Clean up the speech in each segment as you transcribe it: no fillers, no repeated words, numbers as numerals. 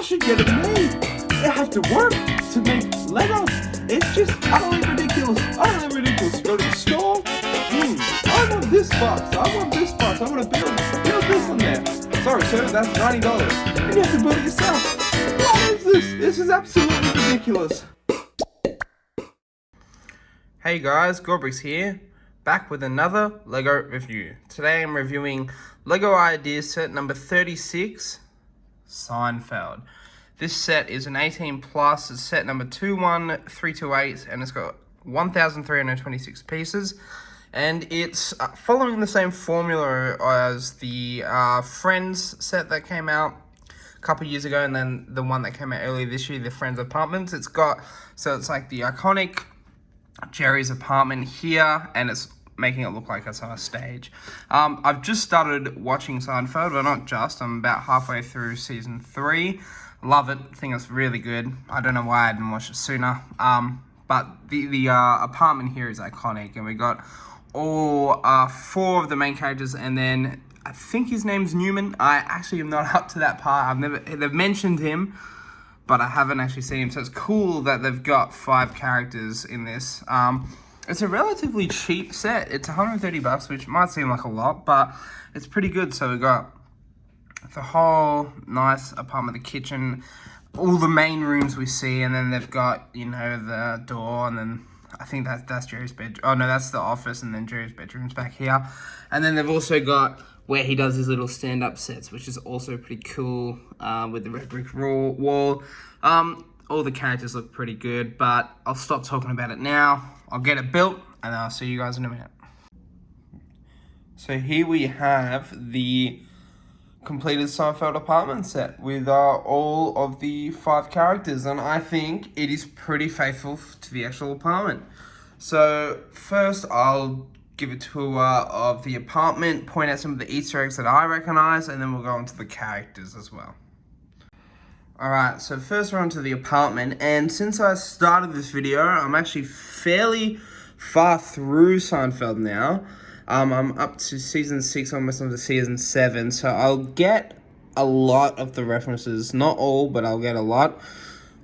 should get it made. They have to work to make Legos. It's just utterly ridiculous. Utterly ridiculous. You go to the store. I want this box. I want this box. I want to build this on there. Sorry, sir, that's $90. And you have to build it yourself. What is this? This is absolutely ridiculous. Hey guys, Gorbrix here, back with another LEGO review. Today I'm reviewing LEGO Ideas set number 36, Seinfeld. This set is an 18 plus, it's set number 21328, and it's got 1,326 pieces. And it's following the same formula as the Friends set that came out a couple years ago, and then the one that came out earlier this year, the Friends Apartments. It's like the iconic Jerry's apartment here, and it's making it look like it's on a stage. I've just started watching Seinfeld, but not just. I'm about halfway through season 3. Love it. Think it's really good. I don't know why I didn't watch it sooner. But the apartment here is iconic, and we got all 4 of the main characters, and then I think his name's Newman. I actually am not up to that part. They've mentioned him, but I haven't actually seen him, so it's cool that they've got 5 characters in this. It's a relatively cheap set. It's $130, which might seem like a lot, but it's pretty good. So we've got the whole nice apartment, the kitchen, all the main rooms we see, and then they've got, you know, the door, and then I think that's Jerry's bedroom. Oh no, that's the office, and then Jerry's bedroom's back here. And then they've also got where he does his little stand-up sets, which is also pretty cool, with the red brick wall. All the characters look pretty good, but I'll stop talking about it now. I'll get it built, and then I'll see you guys in a minute. So here we have the completed Seinfeld apartment set with all of the 5 characters, and I think it is pretty faithful to the actual apartment. So first I'll give a tour of the apartment, point out some of the Easter eggs that I recognize, and then we'll go into the characters as well. Alright, so first we're on to the apartment, and since I started this video, I'm actually fairly far through Seinfeld now. I'm up to season 6, almost onto season 7, so I'll get a lot of the references. Not all, but I'll get a lot.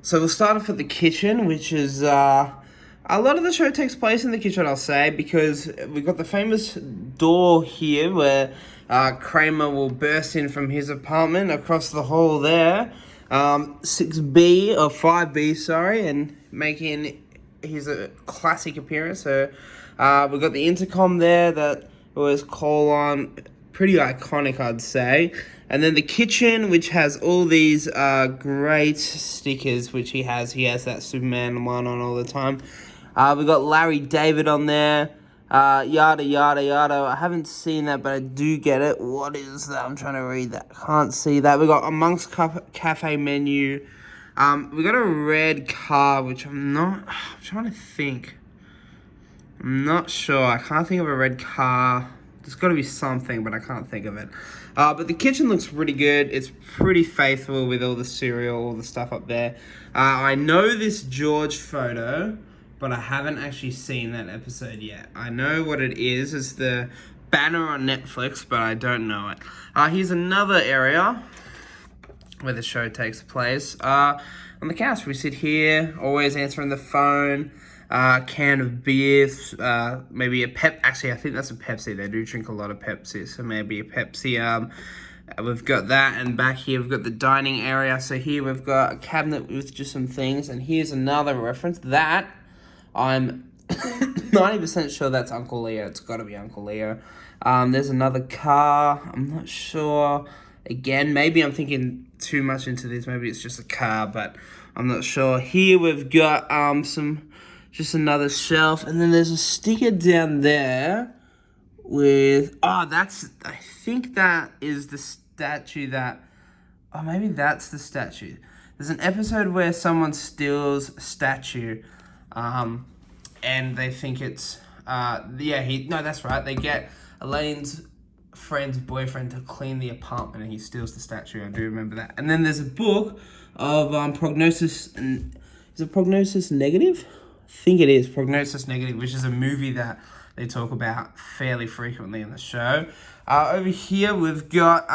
So we'll start off with the kitchen, which is, a lot of the show takes place in the kitchen, I'll say, because we've got the famous door here where Kramer will burst in from his apartment across the hall there. 6B, or 5B, sorry, and making his classic appearance. So we've got the intercom there that was call on, pretty iconic, I'd say. And then the kitchen, which has all these great stickers, which he has that Superman one on all the time. We've got Larry David on there, yada, yada, yada. I haven't seen that, but I do get it. What is that? I'm trying to read that. Can't see that. We've got Amongst Cafe menu. We got a red car, which I'm trying to think. I'm not sure. I can't think of a red car. There's got to be something, but I can't think of it. But the kitchen looks pretty good. It's pretty faithful with all the cereal, all the stuff up there. I know this George photo, but I haven't actually seen that episode yet. I know what it is. It's the banner on Netflix, but I don't know it. Here's another area where the show takes place. On the couch, we sit here, always answering the phone. Can of beer, maybe a actually I think that's a Pepsi. They do drink a lot of Pepsi, so maybe a Pepsi. We've got that, and back here we've got the dining area. So here we've got a cabinet with just some things, and here's another reference that I'm 90% sure that's Uncle Leo. It's got to be Uncle Leo. There's another car. I'm not sure. Again, maybe I'm thinking too much into this. Maybe it's just a car, but I'm not sure. Here we've got just another shelf, and then there's a sticker down there with, I think that is the statue maybe that's the statue. There's an episode where someone steals a statue, and they think it's, that's right, they get Elaine's friend's boyfriend to clean the apartment, and he steals the statue. I do remember that. And then there's a book of Prognosis, and is it Prognosis Negative? I think it is Prognosis Negative, which is a movie that they talk about fairly frequently in the show. Over here we've got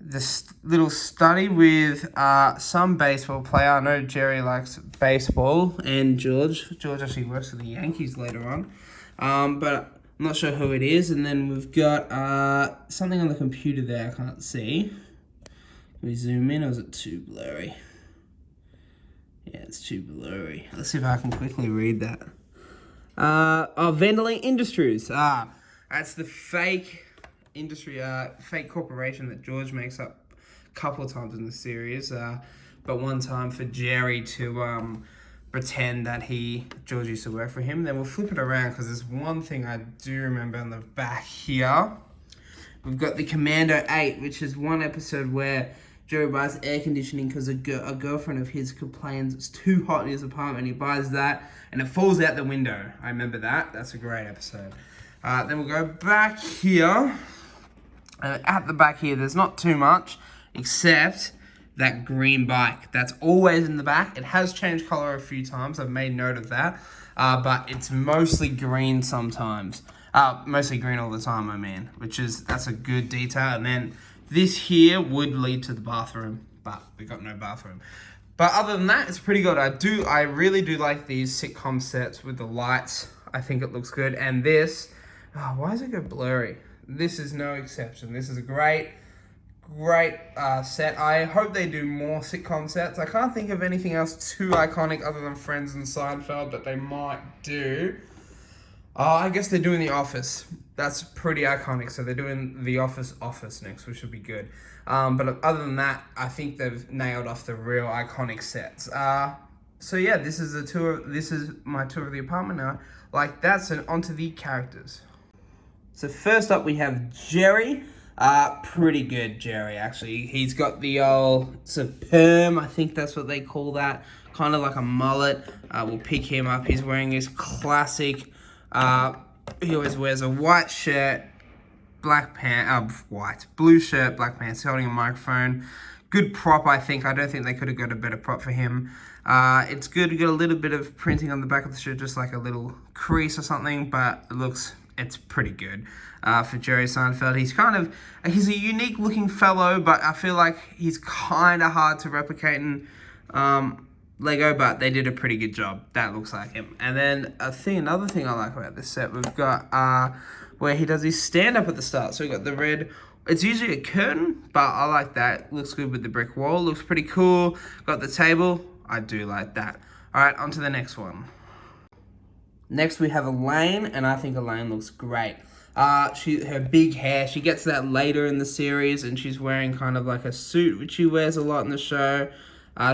this little study with some baseball player. I know Jerry likes baseball, and George actually works for the Yankees later on, but I'm not sure who it is. And then we've got something on the computer there I can't see. Can we zoom in, or is it too blurry? Yeah, it's too blurry. Let's see if I can quickly read that. Vanderlei Industries. That's the fake industry, fake corporation that George makes up a couple of times in the series. But one time for Jerry to pretend that George used to work for him. Then we'll flip it around because there's one thing I do remember on the back here. We've got the Commando 8, which is one episode where Jerry buys air conditioning because a girlfriend of his complains it's too hot in his apartment. He buys that and it falls out the window. I remember that. That's a great episode. Then we'll go back here. At the back here, there's not too much except that green bike. That's always in the back. It has changed color a few times. I've made note of that. But it's mostly green sometimes. Mostly green all the time, I mean. That's a good detail. And then this here would lead to the bathroom, but we got no bathroom. But other than that, it's pretty good. I really do like these sitcom sets with the lights. I think it looks good. And this, why does it go blurry? This is no exception. This is a great set. I hope they do more sitcom sets. I can't think of anything else too iconic other than Friends and Seinfeld that they might do. I guess they're doing The Office. That's pretty iconic. So they're doing The Office next, which should be good. But other than that, I think they've nailed off the real iconic sets. So yeah, this is my tour of the apartment now. Like that, so onto the characters. So first up we have Jerry. Pretty good Jerry, actually. He's got the old perm, I think that's what they call that. Kind of like a mullet. We'll pick him up. He's wearing his classic, he always wears a white shirt, blue shirt, black pants, holding a microphone. Good prop, I think. I don't think they could have got a better prop for him. It's good to get a little bit of printing on the back of the shirt, just like a little crease or something, but it's pretty good for Jerry Seinfeld. He's a unique looking fellow, but I feel like he's kind of hard to replicate in Lego, but they did a pretty good job. That looks like him. And then another thing I like about this set, we've got where he does his stand-up at the start. So we've got the red, it's usually a curtain, but I like that. Looks good with the brick wall. Looks pretty cool. Got the table. I do like that. All right, on to the next one. Next we have Elaine, and I think Elaine looks great. Her big hair, she gets that later in the series, and she's wearing kind of like a suit, which she wears a lot in the show.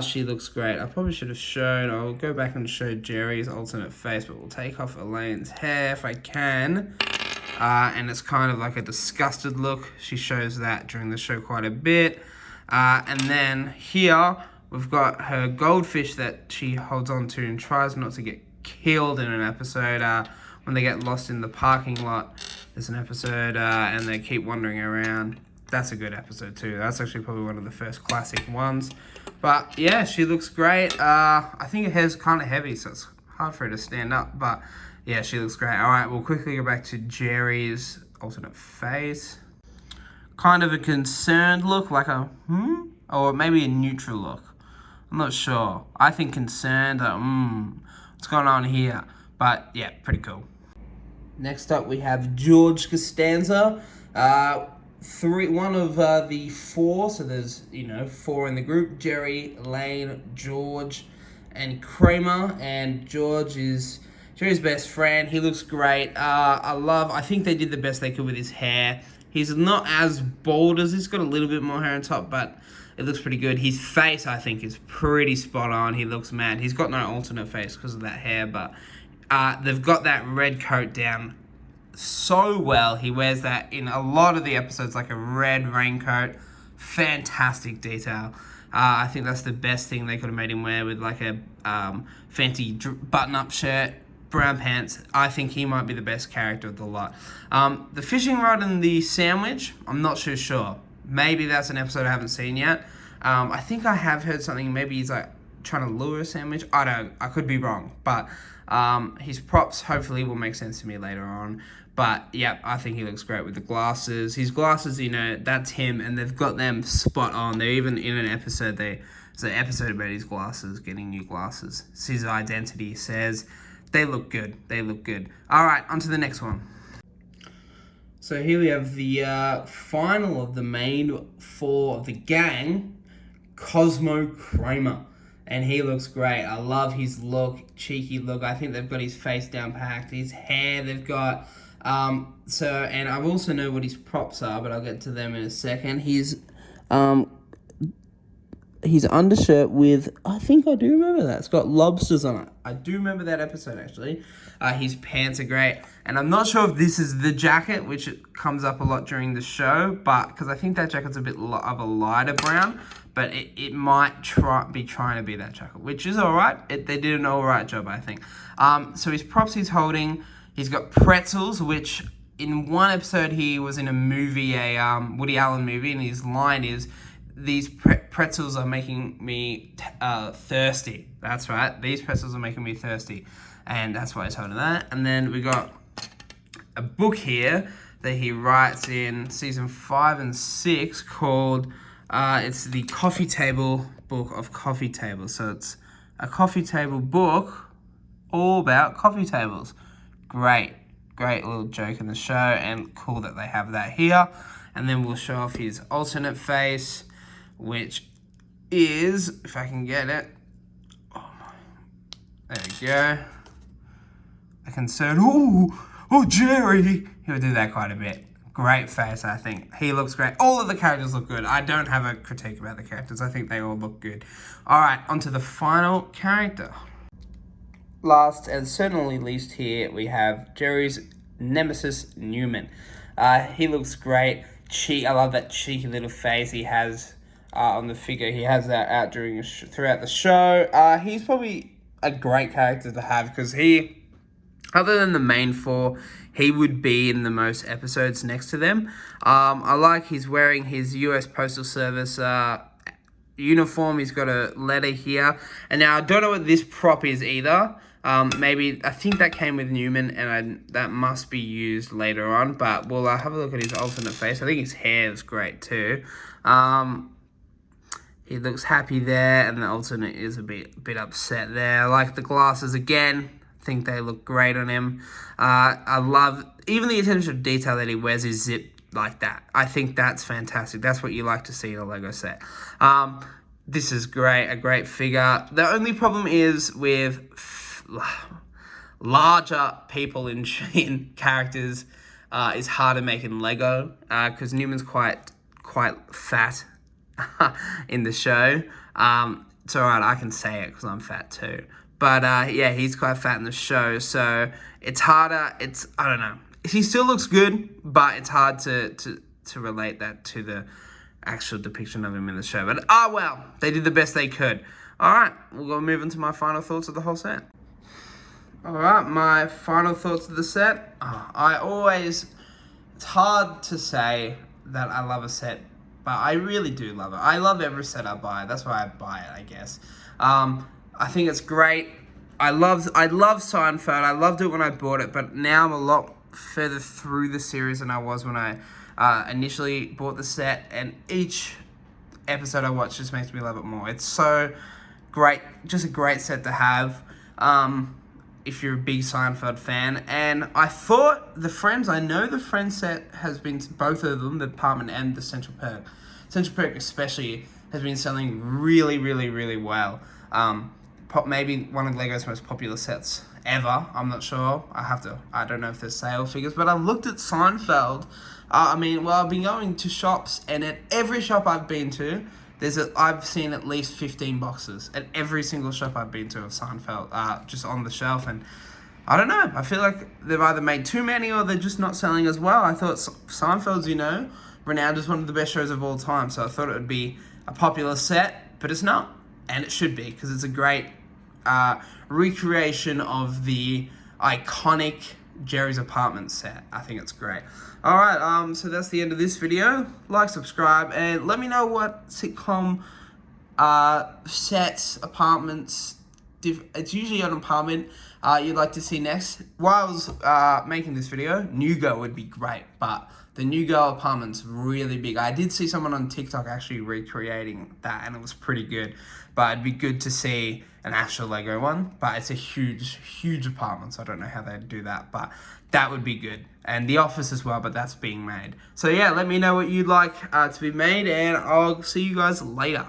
She looks great. I probably should have I'll go back and show Jerry's alternate face, but we'll take off Elaine's hair if I can. And it's kind of like a disgusted look. She shows that during the show quite a bit. And then here, we've got her goldfish that she holds on to and tries not to get killed in an episode when they get lost in the parking lot. There's an episode and they keep wandering around. That's a good episode too. That's actually probably one of the first classic ones. But yeah, she looks great. I think her hair's kind of heavy, so it's hard for her to stand up. But yeah, she looks great. All right, we'll quickly go back to Jerry's alternate face. Kind of a concerned look, like a or maybe a neutral look. I'm not sure. I think concerned, what's going on here? But yeah, pretty cool. Next up, we have George Costanza. One of the four, so there's, four in the group. Jerry, Elaine, George, and Kramer. And George is Jerry's best friend. He looks great. I think they did the best they could with his hair. He's not as bald as he's got a little bit more hair on top, but it looks pretty good. His face, I think, is pretty spot on. He looks mad. He's got no alternate face because of that hair, but they've got that red coat down so well. He wears that in a lot of the episodes, like a red raincoat. Fantastic detail. I think that's the best thing they could have made him wear, with like a fancy button-up shirt, brown pants. I think he might be the best character of the lot. The fishing rod and the sandwich, I'm not sure. Maybe that's an episode I haven't seen yet. I think I have heard something. Maybe he's like trying to lure a sandwich. I could be wrong, but his props hopefully will make sense to me later on. But yeah, I think he looks great with the glasses. His glasses, that's him, and they've got them spot on. They're even in an episode. There's an episode about his glasses, getting new glasses. It's his identity. Says they look good. They look good. All right, on to the next one. So here we have the final of the main four of the gang, Cosmo Kramer. And he looks great. I love his look, cheeky look. I think they've got his face down packed, his hair they've got. And I also know what his props are, but I'll get to them in a second. His undershirt with, I think I do remember that. It's got lobsters on it. I do remember that episode, actually. His pants are great. And I'm not sure if this is the jacket, which it comes up a lot during the show, but because I think that jacket's a bit of a lighter brown, but it might be trying to be that jacket, which is all right. They did an all right job, I think. So his props he's holding, he's got pretzels, which in one episode he was in a movie, a Woody Allen movie, and his line is, these pretzels are making me thirsty. That's right. These pretzels are making me thirsty. And that's why he's holding that. And then we got a book here that he writes in season 5 and 6 called, it's the Coffee Table Book of Coffee Tables. So it's a coffee table book all about coffee tables. Great little joke in the show, and cool that they have that here. And then we'll show off his alternate face, which is, if I can get it, there we go. I can say, oh, Jerry. He'll do that quite a bit. Great face, I think. He looks great. All of the characters look good. I don't have a critique about the characters. I think they all look good. All right, on to the final character. Last and certainly least here, we have Jerry's Nemesis, Newman. He looks great. I love that cheeky little face he has on the figure. He has that out throughout the show. He's probably a great character to have because he, other than the main four, he would be in the most episodes next to them. I like he's wearing his US Postal Service uniform. He's got a letter here. And now I don't know what this prop is either. Maybe, I think that came with Newman, and that must be used later on. But we'll have a look at his alternate face. I think his hair is great too. He looks happy there, and the alternate is a bit upset there. I like the glasses again. I think they look great on him. I love even the attention to detail that he wears his zip like that. I think that's fantastic. That's what you like to see in a Lego set. This is great, a great figure. The only problem is with larger people in characters is hard to make in Lego because Newman's quite fat in the show. It's alright, I can say it because I'm fat too. But yeah, he's quite fat in the show, so it's harder. I don't know. He still looks good, but it's hard to relate that to the actual depiction of him in the show. But well, they did the best they could. Alright, we'll go move into my final thoughts of the whole set. Alright, my final thoughts of the set. It's hard to say that I love a set, but I really do love it. I love every set I buy. That's why I buy it, I guess. I think it's great. I love Seinfeld. I loved it when I bought it, but now I'm a lot further through the series than I was when I initially bought the set, and each episode I watch just makes me love it more. It's so great, just a great set to have if you're a big Seinfeld fan. And I thought I know the Friends set has been, both of them, the Apartment and the Central Perk. Central Perk especially has been selling really, really, really well. Maybe one of Lego's most popular sets ever. I'm not sure. I don't know if there's sale figures, but I've looked at Seinfeld. I've been going to shops, and at every shop I've been to, I've seen at least 15 boxes at every single shop I've been to of Seinfeld, just on the shelf. And I don't know. I feel like they've either made too many or they're just not selling as well. I thought Seinfeld's, renowned as one of the best shows of all time, so I thought it would be a popular set, but it's not. And it should be, because it's a great recreation of the iconic Jerry's Apartment set. I think it's great. Alright, so that's the end of this video. Like, subscribe, and let me know what sitcom sets, apartments. It's usually an apartment you'd like to see next. While I was making this video, New Girl would be great, but the New Girl apartment's really big. I did see someone on TikTok actually recreating that, and it was pretty good. But it'd be good to see an actual Lego one. But it's a huge, huge apartment, so I don't know how they'd do that. But that would be good. And the office as well, but that's being made. So yeah, let me know what you'd like to be made, and I'll see you guys later.